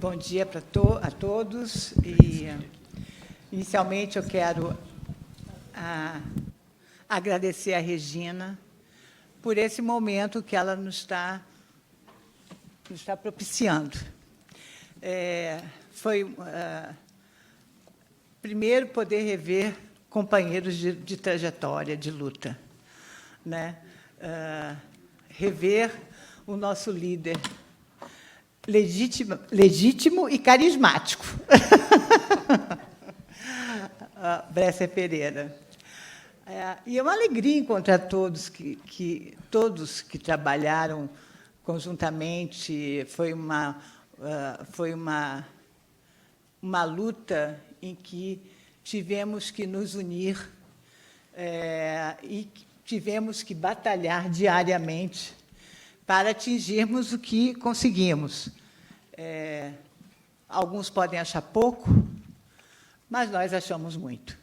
Bom dia a todos. E, inicialmente, eu quero agradecer a Regina por esse momento que ela nos está propiciando. Foi, primeiro, poder rever companheiros de trajetória, de luta, né? Rever o nosso líder, legítimo e carismático, Bresser Pereira. E é uma alegria encontrar todos que trabalharam conjuntamente. Foi uma luta em que tivemos que nos unir e tivemos que batalhar diariamente para atingirmos o que conseguimos. Alguns podem achar pouco, mas nós achamos muito.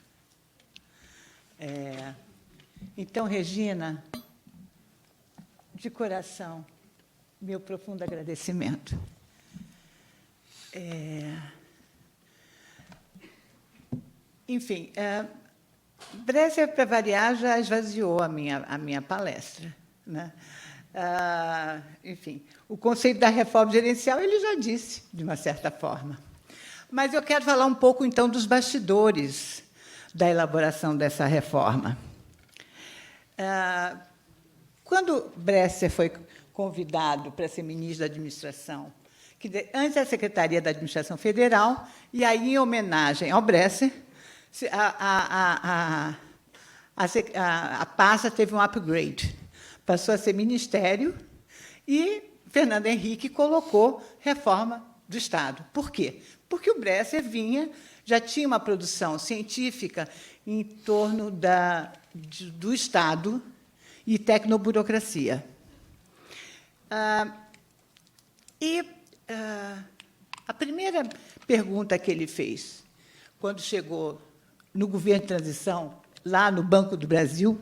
Então, Regina, de coração, meu profundo agradecimento. Enfim, Bresser, para variar, já esvaziou a minha palestra, né? Enfim, o conceito da reforma gerencial ele já disse, de uma certa forma. Mas eu quero falar um pouco, então, dos bastidores da elaboração dessa reforma. Quando Bresser foi convidado para ser ministro da Administração, antes da Secretaria da Administração Federal, e aí, em homenagem ao Bresser, a pasta teve um upgrade. Passou a ser ministério e Fernando Henrique colocou reforma do Estado. Por quê? Porque o Bresser já tinha uma produção científica em torno do Estado e tecnoburocracia. A primeira pergunta que ele fez, quando chegou no governo de transição, lá no Banco do Brasil,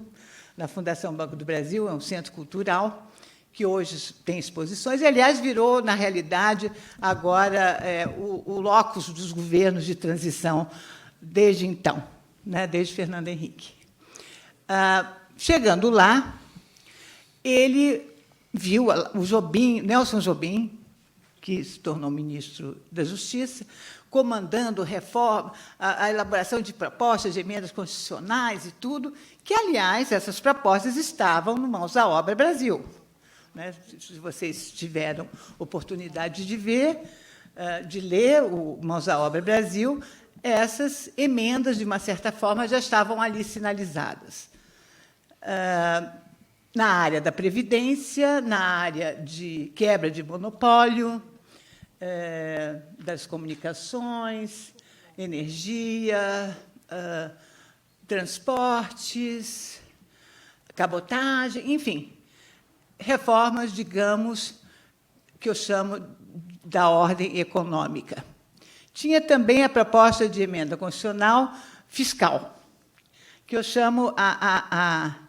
na Fundação Banco do Brasil, é um centro cultural, que hoje tem exposições, e, aliás, virou, na realidade, agora o locus dos governos de transição desde então, né, desde Fernando Henrique. Chegando lá, ele viu o Jobim, Nelson Jobim, que se tornou ministro da Justiça, comandando a elaboração de propostas de emendas constitucionais e tudo, que, aliás, essas propostas estavam no Mãos à Obra Brasil. Né? Se vocês tiveram oportunidade de ler o Mãos à Obra Brasil, essas emendas, de uma certa forma, já estavam ali sinalizadas. Na área da Previdência, na área de quebra de monopólio, das comunicações, energia, transportes, cabotagem, enfim, reformas, digamos, que eu chamo da ordem econômica. Tinha também a proposta de emenda constitucional fiscal, que eu chamo a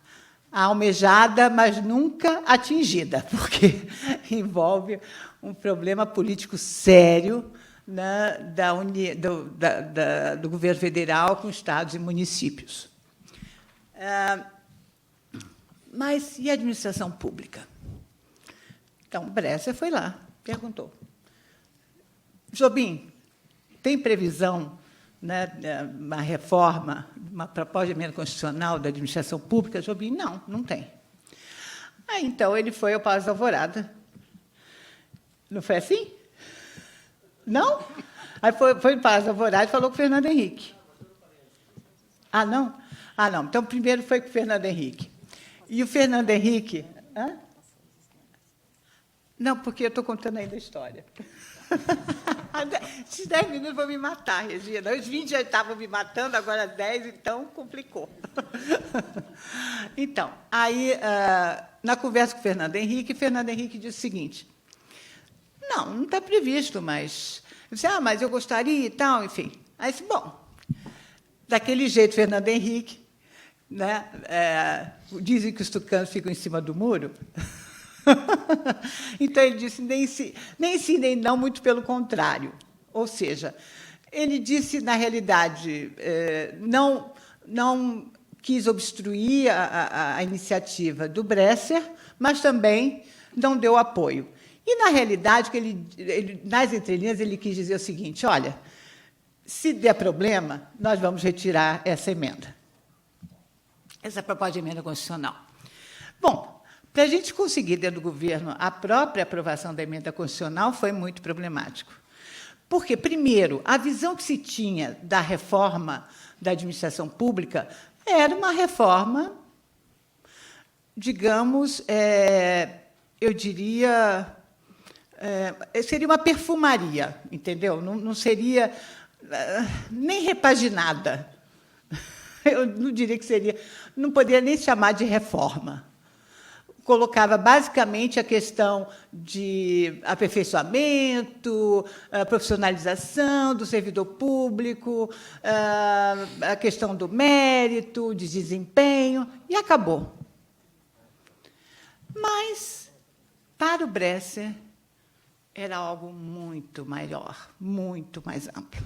almejada, mas nunca atingida, porque envolve um problema político sério, né, do governo federal com estados e municípios. Mas e a administração pública? Então, Bresser foi lá, perguntou. Jobim, tem previsão, né, uma reforma, uma proposta de emenda constitucional da administração pública? Jobim, não tem. Então, ele foi ao Palácio da Alvorada. Não foi assim? Não? Aí foi no Palácio da Alvorada e falou com o Fernando Henrique. Não? Não. Então, primeiro foi com o Fernando Henrique. E o Fernando Henrique... Não, porque eu estou contando ainda a história. Esses 10 minutos vão me matar, Regina. Os 20 já estavam me matando, agora 10, então complicou. Então, aí, na conversa com o Fernando Henrique disse o seguinte: não está previsto, mas... Eu disse, mas eu gostaria e tal, enfim. Aí disse, bom, daquele jeito, Fernando Henrique, né, dizem que os tucanos ficam em cima do muro. Então, ele disse, nem sim, nem não, muito pelo contrário. Ou seja, ele disse, na realidade, não quis obstruir a iniciativa do Bresser, mas também não deu apoio. E, na realidade, nas entrelinhas, ele quis dizer o seguinte, olha, se der problema, nós vamos retirar essa emenda, essa proposta de emenda constitucional. Bom, para a gente conseguir, dentro do governo, a própria aprovação da emenda constitucional foi muito problemático. Porque, primeiro, a visão que se tinha da reforma da administração pública era uma reforma, digamos, eu diria, seria uma perfumaria, entendeu? Não seria nem repaginada. Eu não diria que seria, não poderia nem chamar de reforma. Colocava, basicamente, a questão de aperfeiçoamento, profissionalização do servidor público, a questão do mérito, de desempenho, e acabou. Mas, para o Bresser, era algo muito maior, muito mais amplo.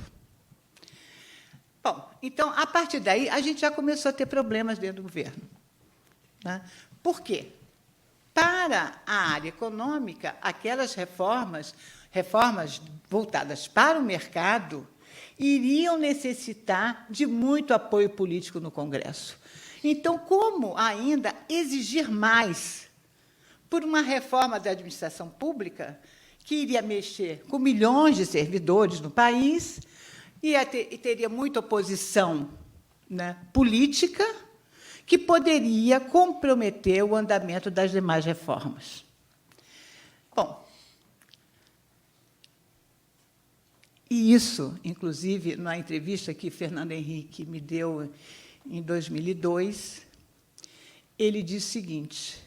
Bom, então, a partir daí, a gente já começou a ter problemas dentro do governo. Né? Por quê? Para a área econômica, aquelas reformas voltadas para o mercado, iriam necessitar de muito apoio político no Congresso. Então, como ainda exigir mais por uma reforma da administração pública que iria mexer com milhões de servidores no país e teria muita oposição, né, política, que poderia comprometer o andamento das demais reformas. Bom, e isso, inclusive, na entrevista que Fernando Henrique me deu em 2002, ele disse o seguinte,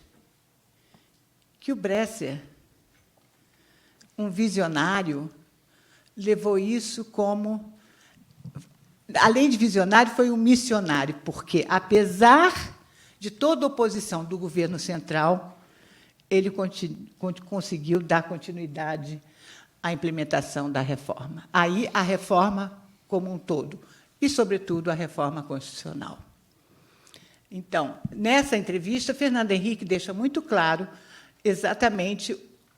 que o Bresser, um visionário, levou isso como... Além de visionário, foi um missionário, porque, apesar de toda a oposição do governo central, ele conseguiu dar continuidade à implementação da reforma. Aí, a reforma como um todo, e, sobretudo, a reforma constitucional. Então, nessa entrevista, Fernando Henrique deixa muito claro exatamente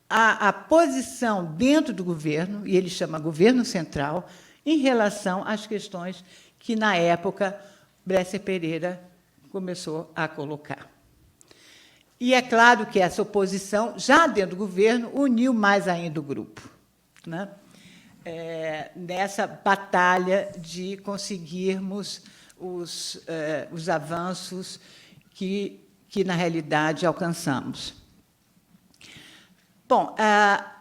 a posição dentro do governo, e ele chama governo central, em relação às questões que, na época, Bresser Pereira começou a colocar. E é claro que essa oposição, já dentro do governo, uniu mais ainda o grupo, né? Nessa batalha de conseguirmos os avanços que, na realidade, alcançamos. Bom,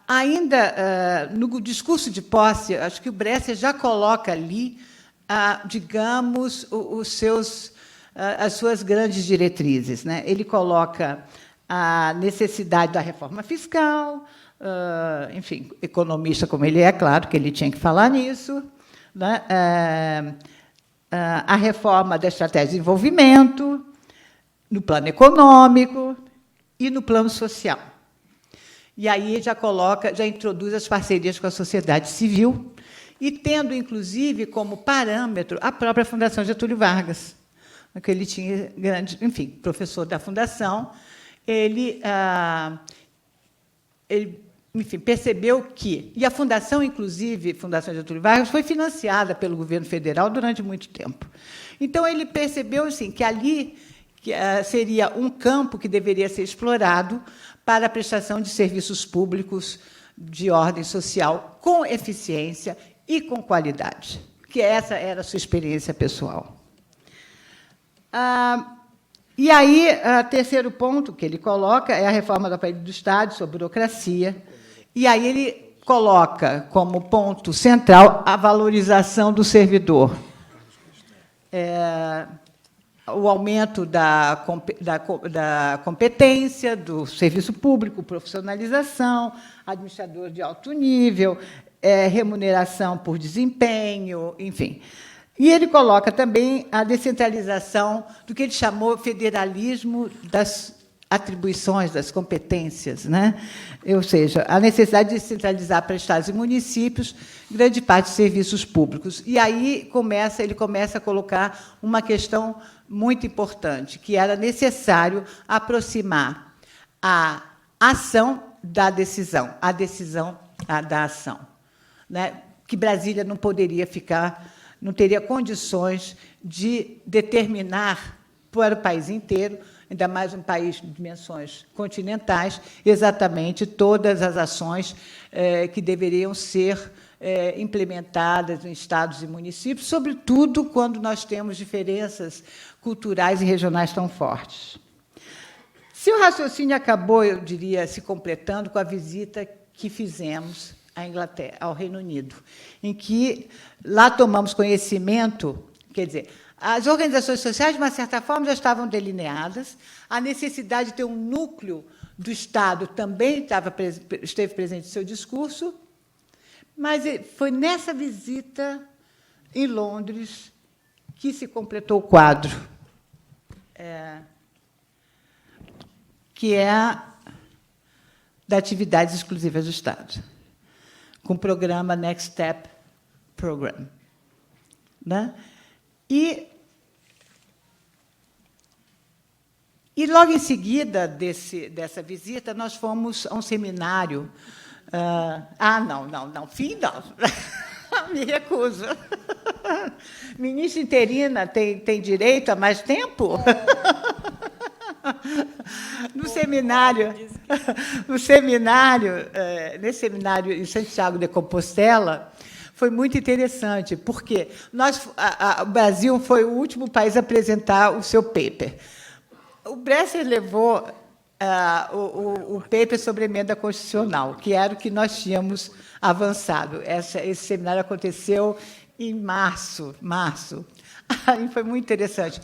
ainda no discurso de posse, acho que o Bresser já coloca ali, digamos, as suas grandes diretrizes, né? Ele coloca a necessidade da reforma fiscal, enfim, economista como ele é, claro que ele tinha que falar nisso, né? A reforma da estratégia de desenvolvimento, no plano econômico e no plano social. E aí já introduz as parcerias com a sociedade civil, e tendo, inclusive, como parâmetro a própria Fundação Getúlio Vargas, que ele tinha grande, enfim, professor da Fundação, ele enfim, percebeu que... E a Fundação, inclusive, Fundação Getúlio Vargas, foi financiada pelo governo federal durante muito tempo. Então, ele percebeu assim, que ali seria um campo que deveria ser explorado para a prestação de serviços públicos de ordem social com eficiência e com qualidade, que essa era a sua experiência pessoal. E aí, o terceiro ponto que ele coloca é a reforma do aparelho do Estado sobre burocracia, e aí ele coloca como ponto central a valorização do servidor. O aumento da competência do serviço público, profissionalização, administrador de alto nível, remuneração por desempenho, enfim. E ele coloca também a descentralização do que ele chamou federalismo das atribuições, das competências, né? Ou seja, a necessidade de descentralizar para estados e municípios grande parte dos serviços públicos. E aí ele começa a colocar uma questão muito importante, que era necessário aproximar a ação da decisão, a decisão da ação, né? Que Brasília não poderia ficar, não teria condições de determinar para o país inteiro, ainda mais um país de dimensões continentais, exatamente todas as ações que deveriam ser implementadas em estados e municípios, sobretudo quando nós temos diferenças culturais e regionais tão fortes. Seu raciocínio acabou, eu diria, se completando com a visita que fizemos à Inglaterra, ao Reino Unido, em que lá tomamos conhecimento, quer dizer, as organizações sociais, de uma certa forma, já estavam delineadas, a necessidade de ter um núcleo do Estado também esteve presente no seu discurso, mas foi nessa visita em Londres que se completou o quadro, que é da atividades exclusivas do Estado, com o programa Next Step Program, né? E logo em seguida dessa visita, nós fomos a um seminário. Não, fim não. Me recuso. Ministra interina tem direito a mais tempo? Nesse seminário em Santiago de Compostela, foi muito interessante, porque o Brasil foi o último país a apresentar o seu paper. O Bresser levou o paper sobre a emenda constitucional, que era o que nós tínhamos avançado. Esse seminário aconteceu em março. Aí foi muito interessante.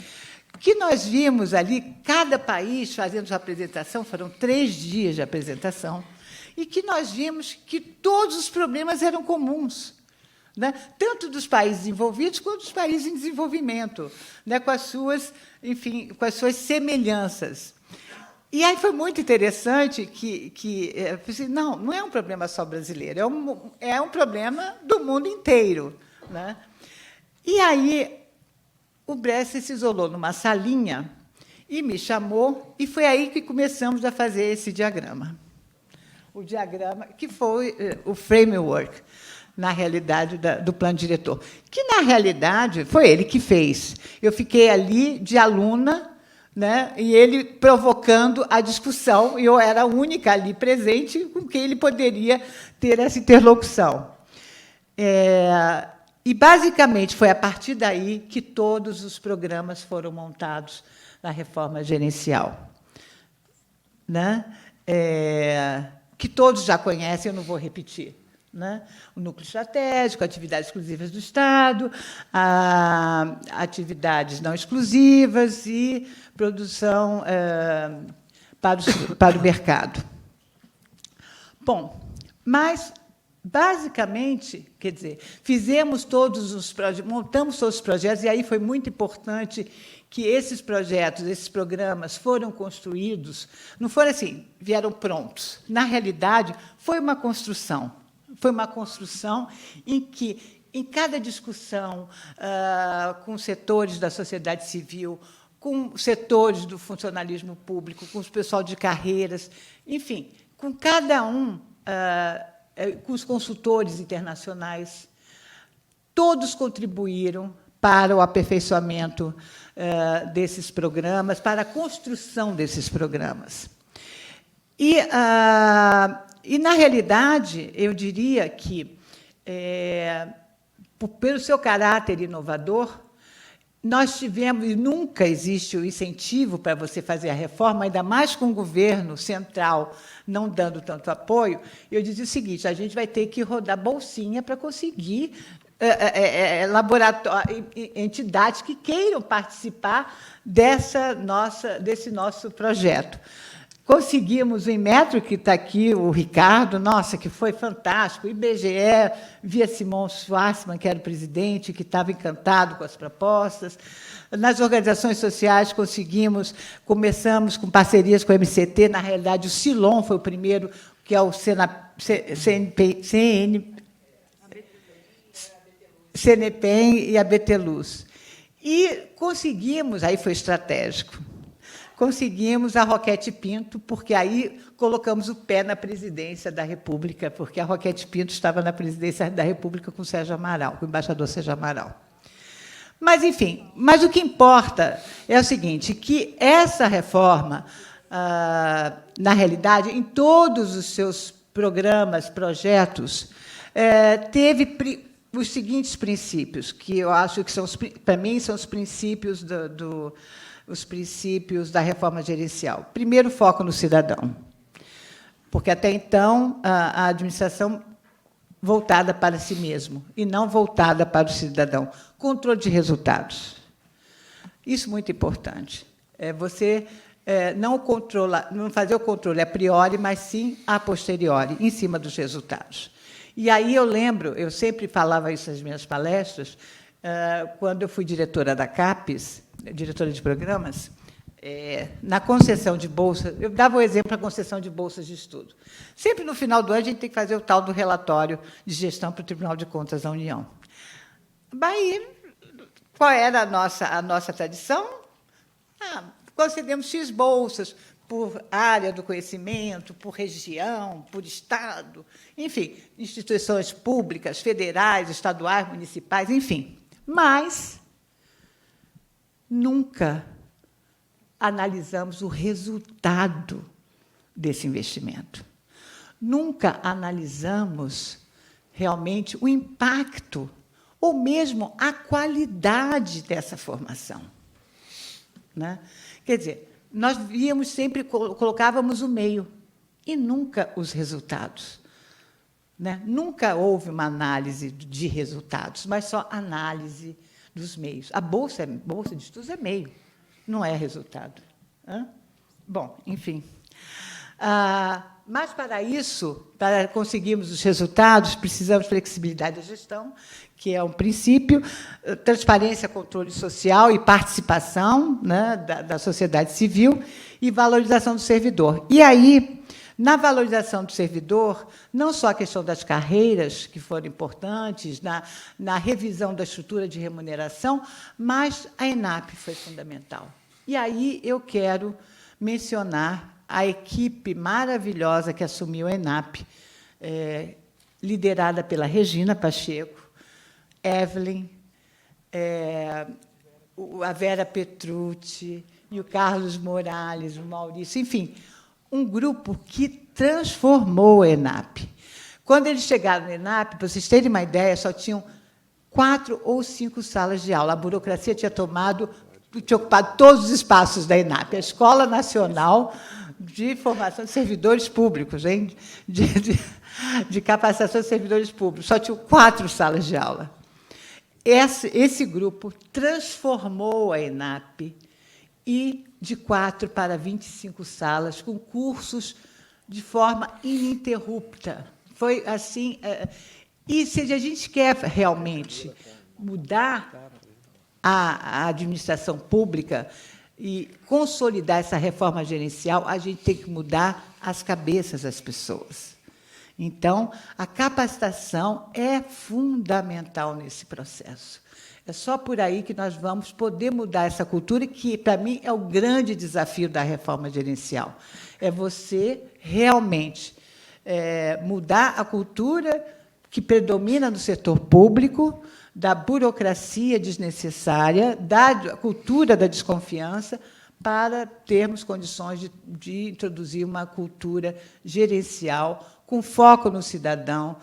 O que nós vimos ali, cada país fazendo sua apresentação, foram 3 dias de apresentação, e que nós vimos que todos os problemas eram comuns, né? Tanto dos países desenvolvidos quanto dos países em desenvolvimento, né? com as suas semelhanças. E aí foi muito interessante que não é um problema só brasileiro, é um problema do mundo inteiro, né? E aí o Bresser se isolou numa salinha e me chamou, e foi aí que começamos a fazer esse diagrama. O diagrama que foi o framework, na realidade, do plano diretor, que, na realidade, foi ele que fez. Eu fiquei ali de aluna, né, e ele provocando a discussão, e eu era a única ali presente com quem ele poderia ter essa interlocução. E, basicamente, foi a partir daí que todos os programas foram montados na reforma gerencial, né? Que todos já conhecem, eu não vou repetir, né? O núcleo estratégico, atividades exclusivas do Estado, atividades não exclusivas e produção para o mercado. Bom, mas, basicamente, quer dizer, fizemos todos os projetos, montamos todos os projetos, e aí foi muito importante que esses projetos, esses programas foram construídos, não foram assim, vieram prontos. Na realidade, foi uma construção. Foi uma construção em que, em cada discussão com setores da sociedade civil, com setores do funcionalismo público, com o pessoal de carreiras, enfim, com cada um, com os consultores internacionais, todos contribuíram para o aperfeiçoamento desses programas, para a construção desses programas. E, na realidade, eu diria que, pelo seu caráter inovador, nós tivemos, e nunca existe o incentivo para você fazer a reforma, ainda mais com o governo central não dando tanto apoio, eu dizia o seguinte: a gente vai ter que rodar bolsinha para conseguir entidades que queiram participar desse nosso projeto. Conseguimos o Inmetro, que está aqui, o Ricardo, nossa, que foi fantástico, o IBGE, via Simão Schwarzman, que era o presidente, que estava encantado com as propostas. Nas organizações sociais, começamos com parcerias com o MCT, na realidade, o Silom foi o primeiro, que é o CNPEM e a BT-Luz. E conseguimos, aí foi estratégico, conseguimos a Roquete Pinto, porque aí colocamos o pé na presidência da República, porque a Roquete Pinto estava na presidência da República com o Sérgio Amaral, com o embaixador Sérgio Amaral. Mas, enfim, mas o que importa é o seguinte, que essa reforma, na realidade, em todos os seus programas, projetos, teve os seguintes princípios, que eu acho que, para mim, são os princípios os princípios da reforma gerencial. Primeiro, foco no cidadão, porque, até então, a administração voltada para si mesmo e não voltada para o cidadão. Controle de resultados. Isso é muito importante. Você não fazer o controle a priori, mas sim a posteriori, em cima dos resultados. E aí eu sempre falava isso nas minhas palestras, quando eu fui diretora da CAPES, diretora de programas, na concessão de bolsas, eu dava o exemplo da concessão de bolsas de estudo. Sempre no final do ano a gente tem que fazer o tal do relatório de gestão para o Tribunal de Contas da União. Aí, qual era a nossa tradição? Concedemos X bolsas por área do conhecimento, por região, por estado, enfim, instituições públicas, federais, estaduais, municipais, enfim. Mas nunca analisamos o resultado desse investimento. Nunca analisamos realmente o impacto ou mesmo a qualidade dessa formação. Né? Quer dizer, nós víamos sempre, colocávamos o meio e nunca os resultados. Né? Nunca houve uma análise de resultados, mas só análise dos meios. A bolsa de estudos é meio, não é resultado. Bom, enfim. Mas, para isso, para conseguirmos os resultados, precisamos de flexibilidade da gestão, que é um princípio, transparência, controle social e participação, né, da sociedade civil, e valorização do servidor. E aí, na valorização do servidor, não só a questão das carreiras, que foram importantes, na revisão da estrutura de remuneração, mas a ENAP foi fundamental. E aí eu quero mencionar a equipe maravilhosa que assumiu a ENAP, liderada pela Regina Pacheco, Evelyn, a Vera Petrucci, e o Carlos Morales, o Maurício, enfim, um grupo que transformou a ENAP. Quando eles chegaram na ENAP, para vocês terem uma ideia, só tinham 4 ou 5 salas de aula. A burocracia tinha ocupado todos os espaços da ENAP, a Escola Nacional de Formação de Servidores Públicos, hein? De capacitação de servidores públicos. Só tinham 4 salas de aula. Esse grupo transformou a ENAP e de 4 para 25 salas, com cursos de forma ininterrupta. Foi assim. E se a gente quer realmente mudar a administração pública e consolidar essa reforma gerencial, a gente tem que mudar as cabeças das pessoas. Então, a capacitação é fundamental nesse processo. É só por aí que nós vamos poder mudar essa cultura, que, para mim, é o grande desafio da reforma gerencial. É você realmente mudar a cultura que predomina no setor público, da burocracia desnecessária, da cultura da desconfiança, para termos condições de introduzir uma cultura gerencial com foco no cidadão,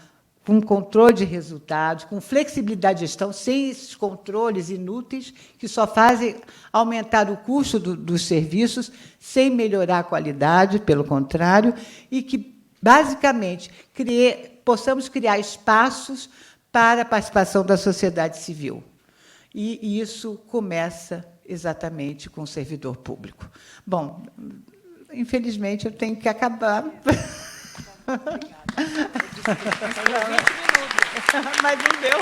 com controle de resultados, com flexibilidade de gestão, sem esses controles inúteis que só fazem aumentar o custo dos serviços, sem melhorar a qualidade, pelo contrário, e que, basicamente, possamos criar espaços para a participação da sociedade civil. E isso começa exatamente com o servidor público. Bom, infelizmente, eu tenho que acabar. Obrigada. Desculpa, 20 minutos. Mas não deu.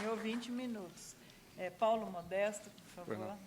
Ganhou 20 minutos. Paulo Modesto, por favor.